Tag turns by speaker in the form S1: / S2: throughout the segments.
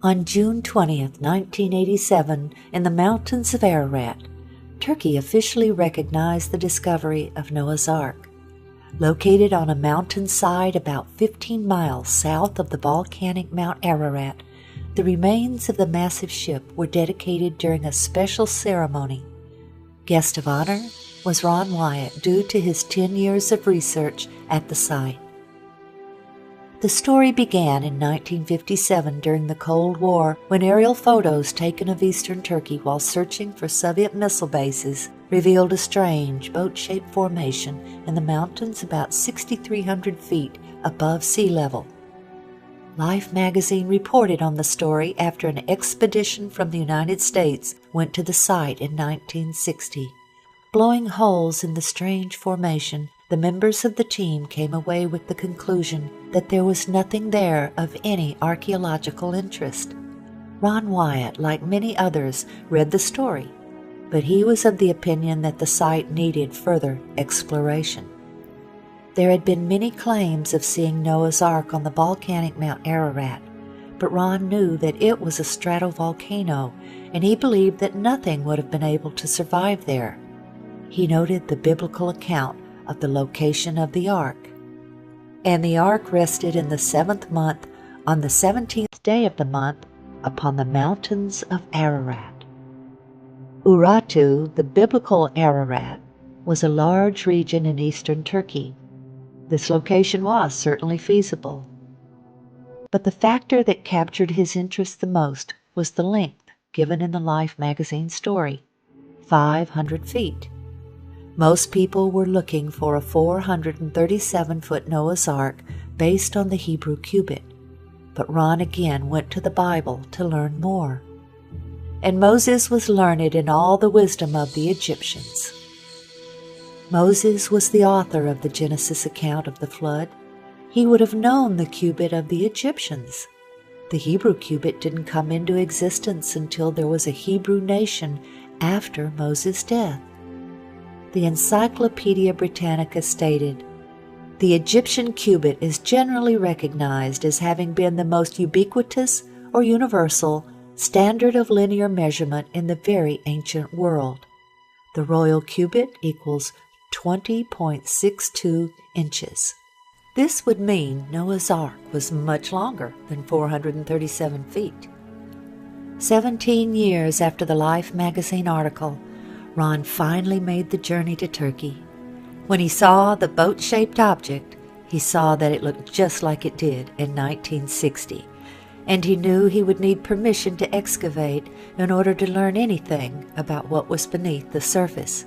S1: On June 20th, 1987, in the mountains of Ararat, Turkey officially recognized the discovery of Noah's Ark. Located on a mountainside about 15 miles south of the volcanic Mount Ararat, the remains of the massive ship were dedicated during a special ceremony. Guest of honor was Ron Wyatt, due to his 10 years of research at the site. The story began in 1957 during the Cold War, when aerial photos taken of eastern Turkey while searching for Soviet missile bases revealed a strange boat-shaped formation in the mountains about 6,300 feet above sea level. Life magazine reported on the story after an expedition from the United States went to the site in 1960. Blowing holes in the strange formation, the members of the team came away with the conclusion that there was nothing there of any archaeological interest. Ron Wyatt, like many others, read the story, but he was of the opinion that the site needed further exploration. There had been many claims of seeing Noah's Ark on the volcanic Mount Ararat, but Ron knew that it was a stratovolcano, and he believed that nothing would have been able to survive there. He noted the biblical account of the location of the ark. And the ark rested in the 7th month, on the 17th day of the month, upon the mountains of Ararat. Urartu, the biblical Ararat, was a large region in eastern Turkey. This location was certainly feasible. But the factor that captured his interest the most was the length given in the Life magazine story, 500 feet. Most people were looking for a 437-foot Noah's Ark based on the Hebrew cubit, but Ron again went to the Bible to learn more. And Moses was learned in all the wisdom of the Egyptians. Moses was the author of the Genesis account of the flood. He would have known the cubit of the Egyptians. The Hebrew cubit didn't come into existence until there was a Hebrew nation after Moses' death. The Encyclopedia Britannica stated, "The Egyptian cubit is generally recognized as having been the most ubiquitous or universal standard of linear measurement in the very ancient world. The royal cubit equals 20.62 inches. This would mean Noah's Ark was much longer than 437 feet. 17 years after the Life magazine article, Ron finally made the journey to Turkey. When he saw the boat-shaped object, he saw that it looked just like it did in 1960, and he knew he would need permission to excavate in order to learn anything about what was beneath the surface.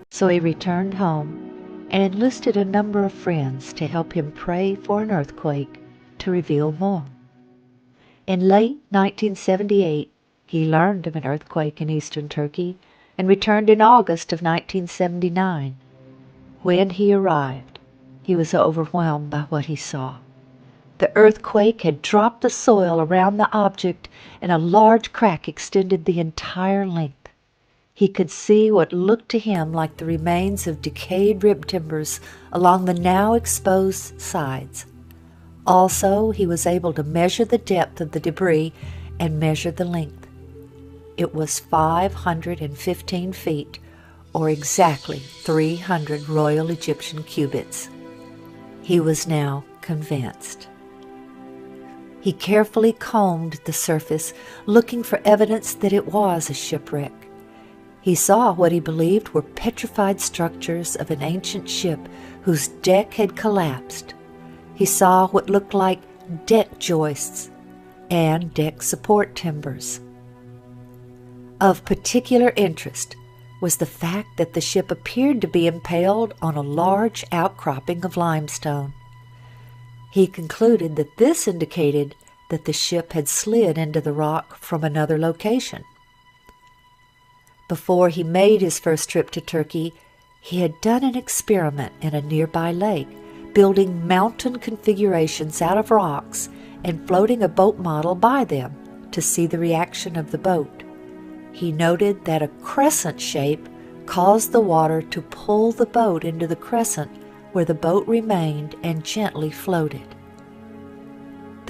S1: So he returned home and enlisted a number of friends to help him pray for an earthquake to reveal more. In late 1978, he learned of an earthquake in eastern Turkey and returned in August of 1979. When he arrived, he was overwhelmed by what he saw. The earthquake had dropped the soil around the object, and a large crack extended the entire length. He could see what looked to him like the remains of decayed rib timbers along the now exposed sides. Also, he was able to measure the depth of the debris and measure the length. It was 515 feet, or exactly 300 Royal Egyptian cubits. He was now convinced. He carefully combed the surface, looking for evidence that it was a shipwreck. He saw what he believed were petrified structures of an ancient ship whose deck had collapsed. He saw what looked like deck joists and deck support timbers. Of particular interest was the fact that the ship appeared to be impaled on a large outcropping of limestone. He concluded that this indicated that the ship had slid into the rock from another location. Before he made his first trip to Turkey, he had done an experiment in a nearby lake, building mountain configurations out of rocks and floating a boat model by them to see the reaction of the boat. He noted that a crescent shape caused the water to pull the boat into the crescent where the boat remained and gently floated.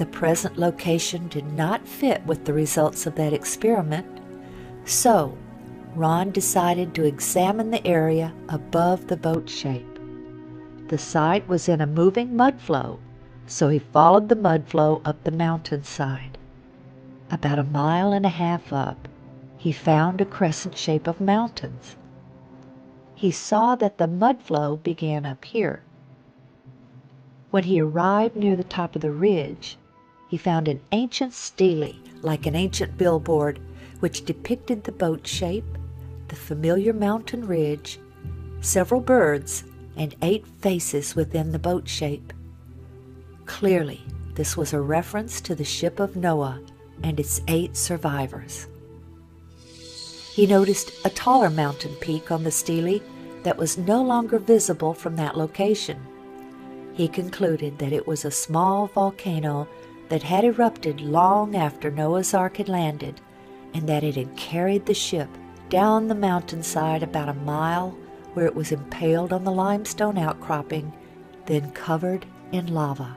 S1: The present location did not fit with the results of that experiment, so Ron decided to examine the area above the boat shape. The site was in a moving mud flow, so he followed the mud flow up the mountainside. About 1.5 miles up, he found a crescent shape of mountains. He saw that the mud flow began up here. When he arrived near the top of the ridge, he found an ancient stele, like an ancient billboard, which depicted the boat shape, the familiar mountain ridge, several birds, and 8 faces within the boat shape. Clearly, this was a reference to the ship of Noah and its 8 survivors. He noticed a taller mountain peak on the stele that was no longer visible from that location. He concluded that it was a small volcano that had erupted long after Noah's Ark had landed, and that it had carried the ship down the mountainside about 1 mile, where it was impaled on the limestone outcropping, then covered in lava.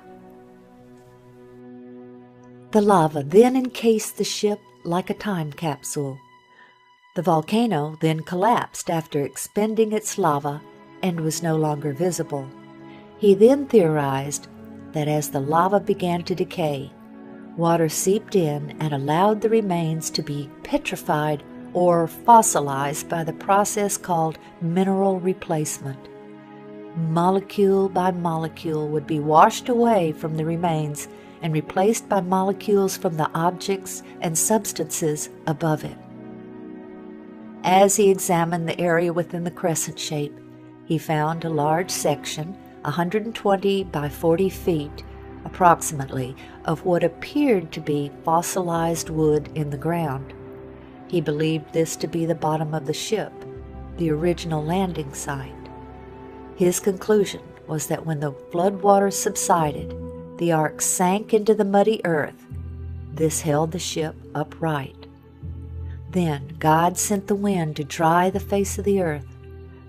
S1: The lava then encased the ship like a time capsule. The volcano then collapsed after expending its lava and was no longer visible. He then theorized that as the lava began to decay, water seeped in and allowed the remains to be petrified or fossilized by the process called mineral replacement. Molecule by molecule would be washed away from the remains and replaced by molecules from the objects and substances above it. As he examined the area within the crescent shape, he found a large section, 120 by 40 feet, approximately, of what appeared to be fossilized wood in the ground. He believed this to be the bottom of the ship, the original landing site. His conclusion was that when the floodwaters subsided, the ark sank into the muddy earth. This held the ship upright. Then God sent the wind to dry the face of the earth.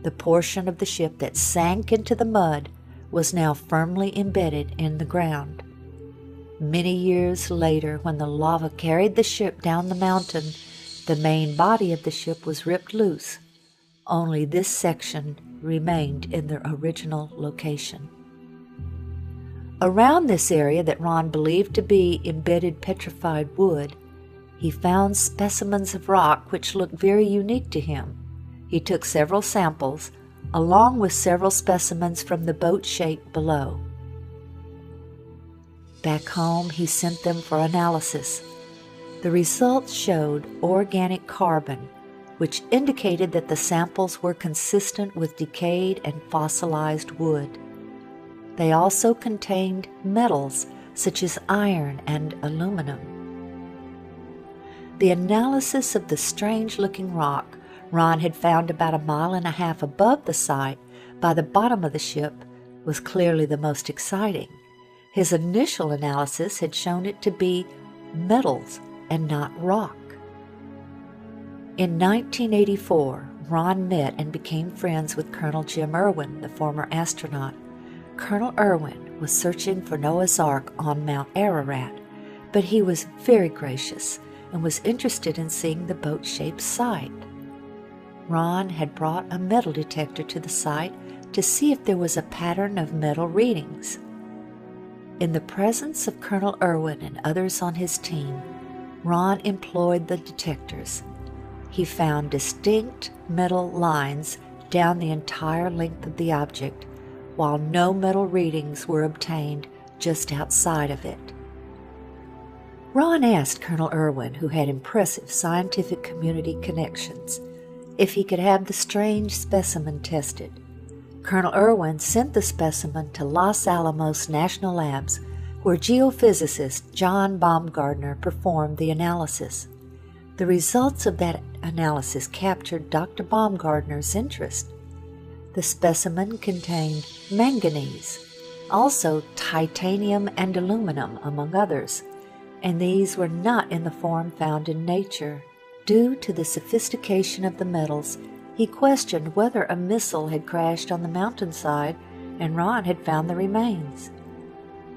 S1: The portion of the ship that sank into the mud was now firmly embedded in the ground. Many years later, when the lava carried the ship down the mountain, the main body of the ship was ripped loose. Only this section remained in their original location. Around this area that Ron believed to be embedded petrified wood, he found specimens of rock which looked very unique to him. He took several samples, along with several specimens from the boat shape below. Back home, he sent them for analysis. The results showed organic carbon, which indicated that the samples were consistent with decayed and fossilized wood. They also contained metals such as iron and aluminum. The analysis of the strange-looking rock Ron had found about 1.5 miles above the site by the bottom of the ship was clearly the most exciting. His initial analysis had shown it to be metals and not rock. In 1984, Ron met and became friends with Colonel Jim Irwin, the former astronaut. Colonel Irwin was searching for Noah's Ark on Mount Ararat, but he was very gracious and was interested in seeing the boat-shaped site. Ron had brought a metal detector to the site to see if there was a pattern of metal readings. In the presence of Colonel Irwin and others on his team, Ron employed the detectors. He found distinct metal lines down the entire length of the object, while no metal readings were obtained just outside of it. Ron asked Colonel Irwin, who had impressive scientific community connections, if he could have the strange specimen tested. Colonel Irwin sent the specimen to Los Alamos National Labs, where geophysicist John Baumgartner performed the analysis. The results of that analysis captured Dr. Baumgartner's interest. The specimen contained manganese, also titanium and aluminum, among others, and these were not in the form found in nature. Due to the sophistication of the metals, he questioned whether a missile had crashed on the mountainside and Ron had found the remains.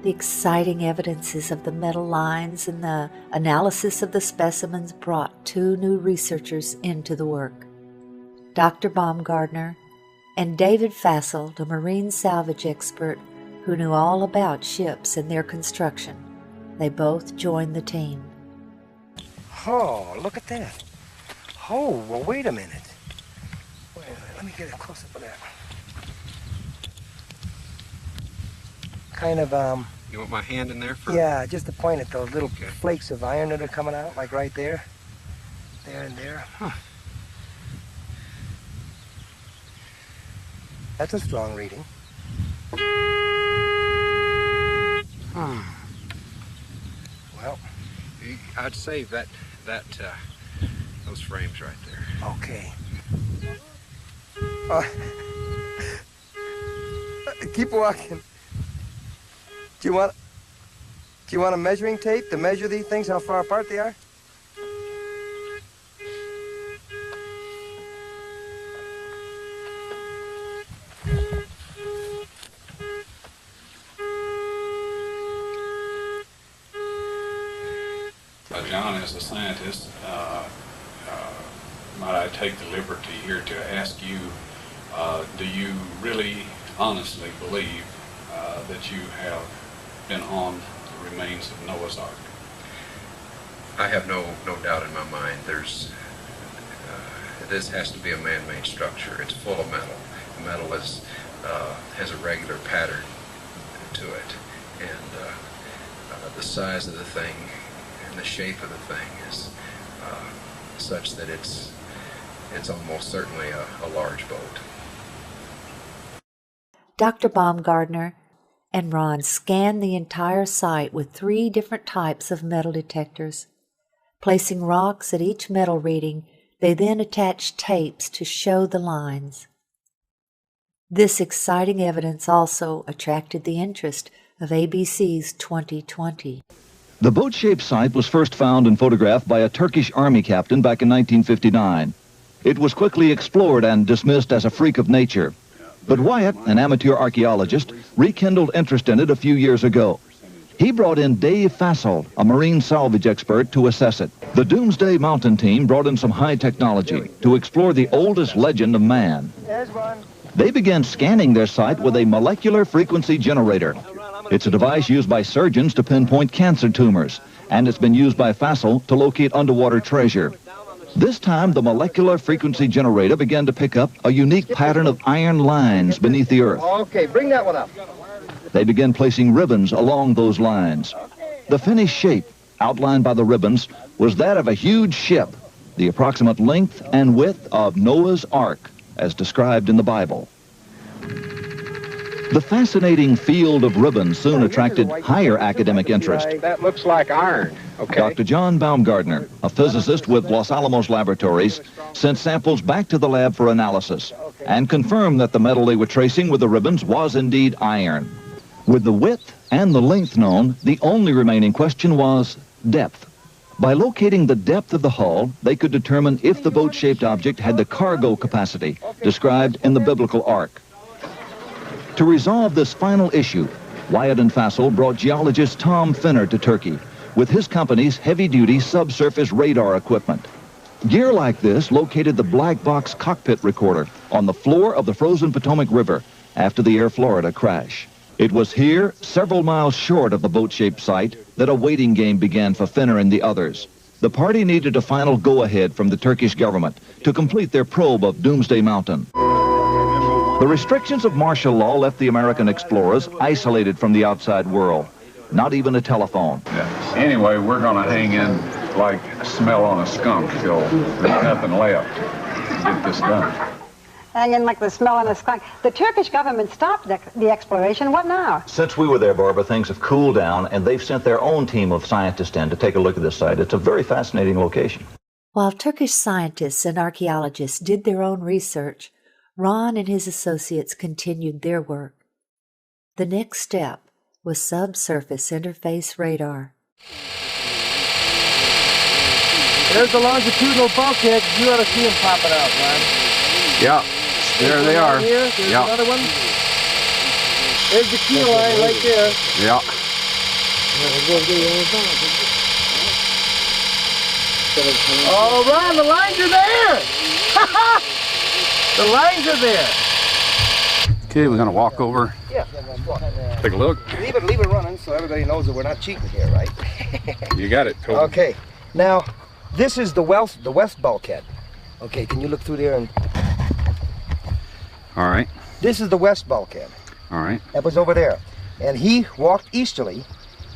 S1: The exciting evidences of the metal lines and the analysis of the specimens brought two new researchers into the work. Dr. Baumgartner and David Fasselt, a marine salvage expert who knew all about ships and their construction. They both joined the team.
S2: Oh, look at that. Oh, well, wait a minute. Wait a minute, let me get a close-up of that. Kind of,
S3: You want my hand in there for?
S2: Yeah, just to point at those little flakes of iron that are coming out, like right there. There and there.
S3: Huh.
S2: That's a strong reading. Well,
S3: I'd say that those frames right there.
S2: okay. Keep walking. Do you want a measuring tape to measure these things, how far apart they are?
S4: John, as a scientist, might I take the liberty here to ask you, do you really honestly believe that you have been on the remains of Noah's Ark?
S3: I have no doubt in my mind. This has to be a man-made structure. It's full of metal. The metal has a regular pattern to it, and the size of the thing and the shape of the thing is such that it's almost certainly a large boat.
S1: Dr. Baumgartner and Ron scanned the entire site with 3 different types of metal detectors. Placing rocks at each metal reading, they then attached tapes to show the lines. This exciting evidence also attracted the interest of ABC's 2020.
S5: The boat-shaped site was first found and photographed by a Turkish army captain back in 1959. It was quickly explored and dismissed as a freak of nature. But Wyatt, an amateur archaeologist, rekindled interest in it a few years ago. He brought in Dave Fasselt, a marine salvage expert, to assess it. The Doomsday Mountain team brought in some high technology to explore the oldest legend of man. They began scanning their site with a molecular frequency generator. It's a device used by surgeons to pinpoint cancer tumors, and it's been used by Fasselt to locate underwater treasure. This time, the molecular frequency generator began to pick up a unique pattern of iron lines beneath the earth.
S2: Okay, bring that one up.
S5: They began placing ribbons along those lines. The finished shape, outlined by the ribbons, was that of a huge ship, the approximate length and width of Noah's Ark, as described in the Bible. The fascinating field of ribbons soon attracted higher academic interest.
S4: That looks like iron. Okay.
S5: Dr. John Baumgartner, a physicist with Los Alamos Laboratories, sent samples back to the lab for analysis and confirmed that the metal they were tracing with the ribbons was indeed iron. With the width and the length known, the only remaining question was depth. By locating the depth of the hull, they could determine if the boat-shaped object had the cargo capacity described in the biblical ark. To resolve this final issue, Wyatt and Fasselt brought geologist Tom Finner to Turkey with his company's heavy-duty subsurface radar equipment. Gear like this located the black box cockpit recorder on the floor of the frozen Potomac River after the Air Florida crash. It was here, several miles short of the boat-shaped site, that a waiting game began for Finner and the others. The party needed a final go-ahead from the Turkish government to complete their probe of Doomsday Mountain. The restrictions of martial law left the American explorers isolated from the outside world. Not even a telephone.
S4: Yeah. Anyway, we're going to hang in like smell on a skunk till there's nothing left to get this done.
S6: Hanging like the smell on a skunk. The Turkish government stopped the exploration. What now?
S5: Since we were there, Barbara, things have cooled down, and they've sent their own team of scientists in to take a look at this site. It's a very fascinating location.
S1: While Turkish scientists and archaeologists did their own research, Ron and his associates continued their work. The next step was subsurface interface radar.
S2: There's the longitudinal bulkhead. You ought to see them popping out, man.
S3: Yeah, there they are.
S2: Here. There's
S3: Yeah.
S2: another one. There's the keel line right there.
S3: Yeah.
S2: All right, the lines are there. The lines are there.
S4: Okay, we're gonna walk over,
S2: Yeah, let's walk.
S4: take a look.
S2: Leave it running so everybody knows that we're not cheating here, right?
S4: You got it, Toby.
S2: Okay, now this is the west bulkhead. Okay, can you look through there? And
S4: All right,
S2: this is the west bulkhead.
S4: all right.
S2: That was over there. And he walked easterly.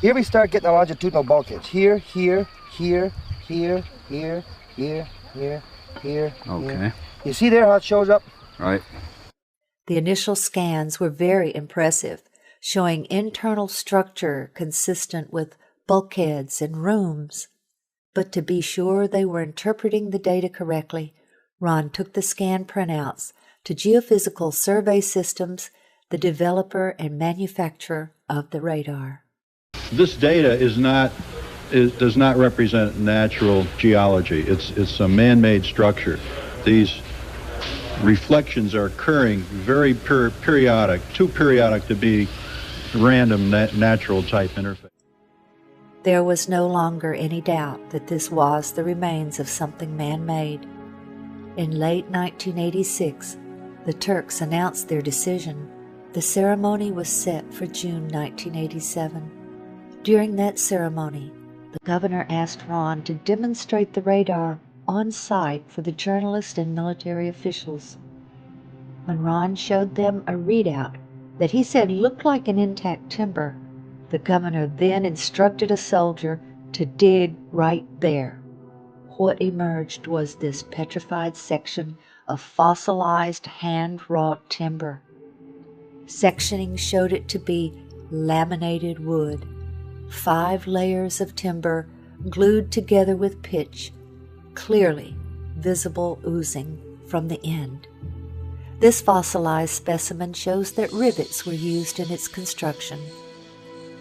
S2: Here we start getting our longitudinal bulkheads. Here, here, here, here, here, here, here, here.
S4: Okay.
S2: Here. You see there how it shows up?
S4: Right.
S1: The initial scans were very impressive, showing internal structure consistent with bulkheads and rooms. But to be sure they were interpreting the data correctly, Ron took the scan printouts to Geophysical Survey Systems, the developer and manufacturer of the radar.
S7: This data does not represent natural geology. It's a man-made structure. These reflections are occurring very periodic, too periodic to be random natural type interface.
S1: There was no longer any doubt that this was the remains of something man-made. In late 1986, the Turks announced their decision. The ceremony was set for June 1987. During that ceremony, the governor asked Ron to demonstrate the radar on site for the journalists and military officials. When Ron showed them a readout that he said looked like an intact timber, the governor then instructed a soldier to dig right there. What emerged was this petrified section of fossilized hand-wrought timber. Sectioning showed it to be laminated wood, 5 layers of timber glued together with pitch, clearly visible oozing from the end. This fossilized specimen shows that rivets were used in its construction.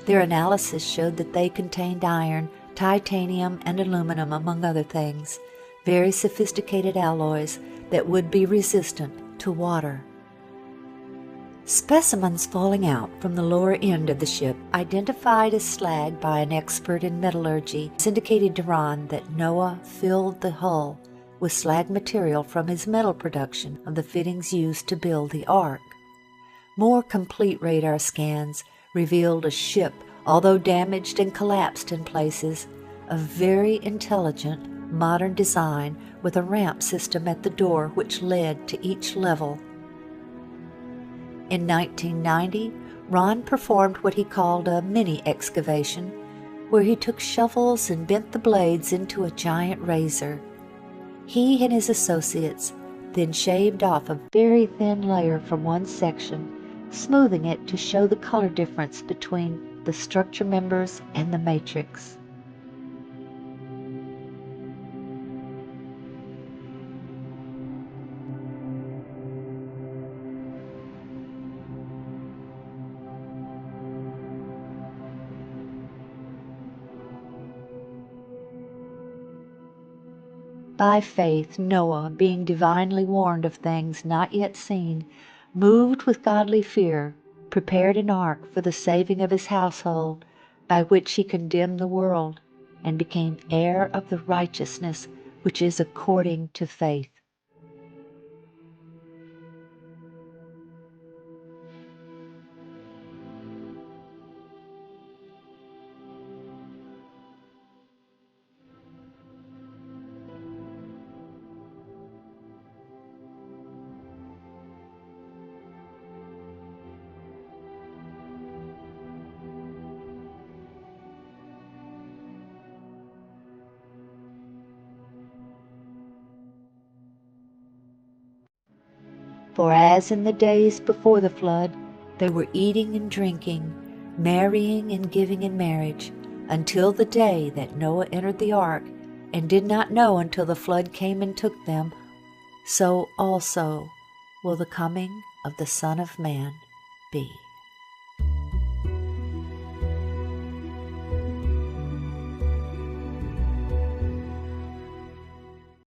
S1: Their analysis showed that they contained iron, titanium, and aluminum, among other things, very sophisticated alloys that would be resistant to water. Specimens falling out from the lower end of the ship, identified as slag by an expert in metallurgy, indicated to Ron that Noah filled the hull with slag material from his metal production of the fittings used to build the Ark. More complete radar scans revealed a ship, although damaged and collapsed in places, of very intelligent, modern design with a ramp system at the door which led to each level. In 1990, Ron performed what he called a mini-excavation, where he took shovels and bent the blades into a giant razor. He and his associates then shaved off a very thin layer from one section, smoothing it to show the color difference between the structure members and the matrix. By faith, Noah, being divinely warned of things not yet seen, moved with godly fear, prepared an ark for the saving of his household, by which he condemned the world, and became heir of the righteousness which is according to faith. For as in the days before the flood, they were eating and drinking, marrying and giving in marriage, until the day that Noah entered the ark, and did not know until the flood came and took them, so also will the coming of the Son of Man be.